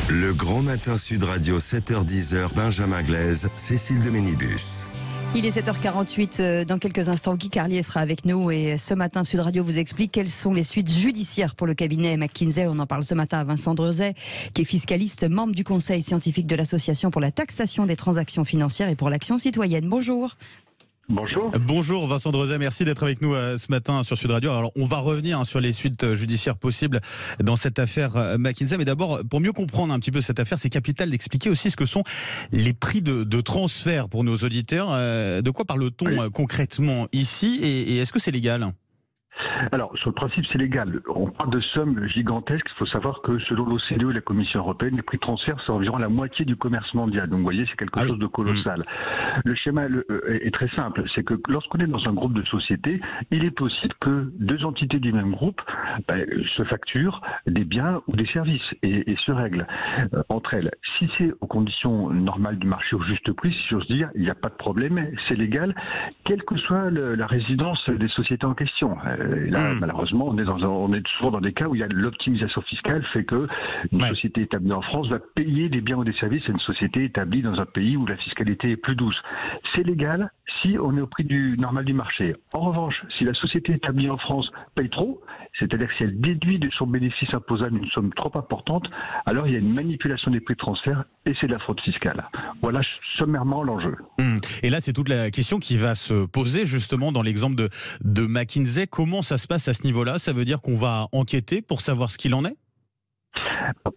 Le Grand Matin Sud Radio, 7h-10h, Benjamin Glaise, Cécile de Ménibus. Il est 7h48, dans quelques instants, Guy Carlier sera avec nous et ce matin, Sud Radio vous explique quelles sont les suites judiciaires pour le cabinet McKinsey. On en parle ce matin à Vincent Drezet, qui est fiscaliste, membre du conseil scientifique de l'Association pour la taxation des transactions financières et pour l'action citoyenne. Bonjour. Bonjour. Bonjour Vincent Drezet, merci d'être avec nous ce matin sur Sud Radio. Alors on va revenir sur les suites judiciaires possibles dans cette affaire McKinsey, mais d'abord pour mieux comprendre un petit peu cette affaire, c'est capital d'expliquer aussi ce que sont les prix de transfert pour nos auditeurs. De quoi parle-t-on concrètement ici et est-ce que c'est légal ? Alors, sur le principe, c'est légal. On parle de sommes gigantesques. Il faut savoir que selon l'OCDE et la Commission européenne, les prix de transfert, c'est environ la moitié du commerce mondial. Donc, vous voyez, c'est quelque chose de colossal. Le schéma est très simple. C'est que lorsqu'on est dans un groupe de sociétés, il est possible que deux entités du même groupe se facturent des biens ou des services et se règlent entre elles. Si c'est aux conditions normales du marché au juste prix, si j'ose dire, il n'y a pas de problème, c'est légal, quelle que soit la résidence des sociétés en question. Et là, malheureusement, on est souvent dans des cas où il y a l'optimisation fiscale fait que une société établie en France va payer des biens ou des services à une société établie dans un pays où la fiscalité est plus douce. C'est légal si on est au prix normal du marché. En revanche, si la société établie en France paye trop, c'est-à-dire si elle déduit de son bénéfice imposable une somme trop importante, alors il y a une manipulation des prix de transfert et c'est de la fraude fiscale. Voilà sommairement l'enjeu. Et là, c'est toute la question qui va se poser justement dans l'exemple de McKinsey. Comment ça se passe à ce niveau-là? Ça veut dire qu'on va enquêter pour savoir ce qu'il en est?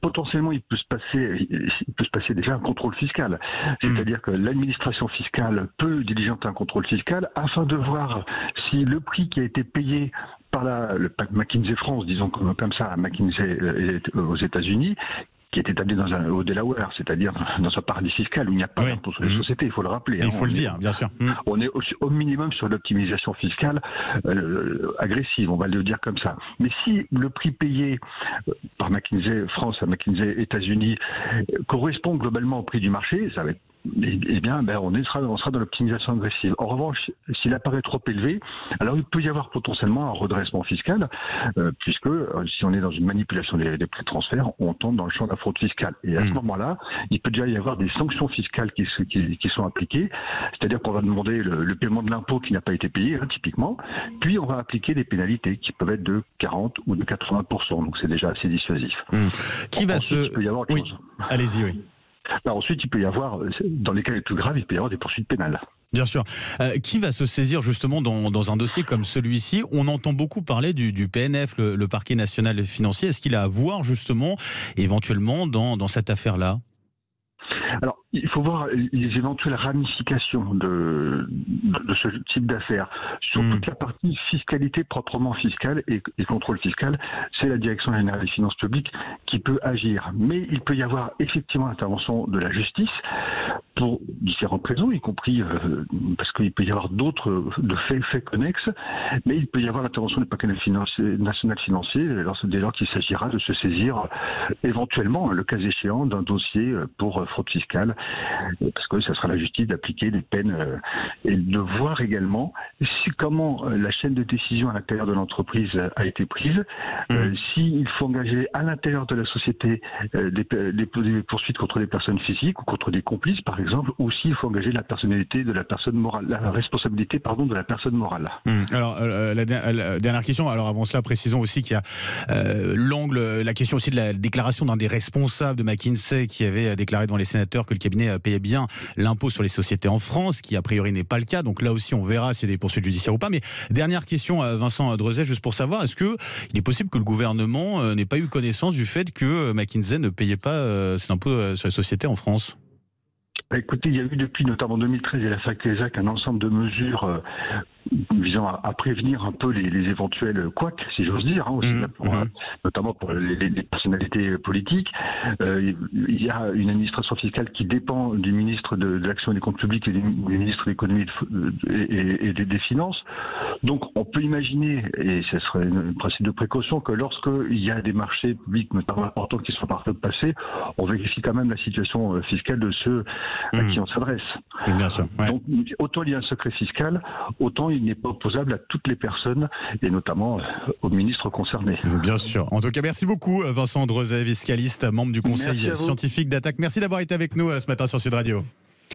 Potentiellement, il peut se passer déjà un contrôle fiscal. C'est-à-dire que l'administration fiscale peut diligenter un contrôle fiscal afin de voir si le prix qui a été payé par le McKinsey France, disons comme ça, McKinsey aux États-Unis, qui est établi au Delaware, c'est-à-dire dans un paradis fiscal où il n'y a pas d'impôt sur les sociétés, il faut le rappeler. Il faut le dire, bien sûr. On est au minimum sur l'optimisation fiscale agressive, on va le dire comme ça. Mais si le prix payé par McKinsey France à McKinsey États-Unis correspond globalement au prix du marché, ça va être on sera dans l'optimisation agressive. En revanche, s'il apparaît trop élevé, alors il peut y avoir potentiellement un redressement fiscal, puisque si on est dans une manipulation des prix de transfert, on tombe dans le champ de la fraude fiscale. Et à ce moment-là, il peut déjà y avoir des sanctions fiscales qui sont appliquées, c'est-à-dire qu'on va demander le paiement de l'impôt qui n'a pas été payé, typiquement, puis on va appliquer des pénalités qui peuvent être de 40 ou de 80%, donc c'est déjà assez dissuasif. Il peut y avoir autre chose. Allez-y, oui. Alors ensuite, il peut y avoir, dans les cas les plus graves, il peut y avoir des poursuites pénales. Bien sûr. Qui va se saisir justement dans un dossier comme celui-ci? On entend beaucoup parler du PNF, le parquet national financier. Est-ce qu'il a à voir justement, éventuellement, dans cette affaire-là? Alors, il faut voir les éventuelles ramifications de ce type d'affaires. Sur toute la partie fiscalité proprement fiscale et contrôle fiscal, c'est la Direction générale des finances publiques qui peut agir. Mais il peut y avoir effectivement l'intervention de la justice pour différentes raisons, y compris parce qu'il peut y avoir d'autres faits connexes, mais il peut y avoir l'intervention du parquet national financier dès lors qu'il s'agira de se saisir éventuellement, le cas échéant, d'un dossier pour fraude fiscale, parce que ça sera la justice d'appliquer des peines et de voir également comment la chaîne de décision à l'intérieur de l'entreprise a été prise, s'il faut engager à l'intérieur de la société des poursuites contre des personnes physiques ou contre des complices par exemple, ou s'il faut engager la personnalité de la personne morale, la responsabilité de la personne morale. Alors la dernière question, alors avant cela précisons aussi qu'il y a la question aussi de la déclaration d'un des responsables de McKinsey qui avait déclaré devant les sénateurs que le cabinet payait bien l'impôt sur les sociétés en France, qui a priori n'est pas le cas. Donc là aussi, on verra s'il y a des poursuites judiciaires ou pas. Mais dernière question à Vincent Drezet, juste pour savoir, est-ce qu'il est possible que le gouvernement n'ait pas eu connaissance du fait que McKinsey ne payait pas cet impôt sur les sociétés en France? Écoutez, il y a eu depuis notamment 2013 et la FACTESAC un ensemble de mesures visant à prévenir un peu les éventuels couacs, si j'ose dire, aussi, notamment pour les personnalités politiques. Il y a une administration fiscale qui dépend du ministre de l'Action et des Comptes Publics et du ministre de l'Économie et des Finances. Donc on peut imaginer, et ce serait un principe de précaution, que lorsqu'il y a des marchés publics notamment importants qui sont par le passé, on vérifie quand même la situation fiscale de ceux à qui on s'adresse. Bien sûr. Ouais. Donc, autant il y a un secret fiscal, autant il n'est pas opposable à toutes les personnes, et notamment aux ministres concernés. Bien sûr. En tout cas, merci beaucoup Vincent Drezet, fiscaliste, membre du conseil Merci à vous. scientifique d'Attaque. Merci d'avoir été avec nous ce matin sur Sud Radio.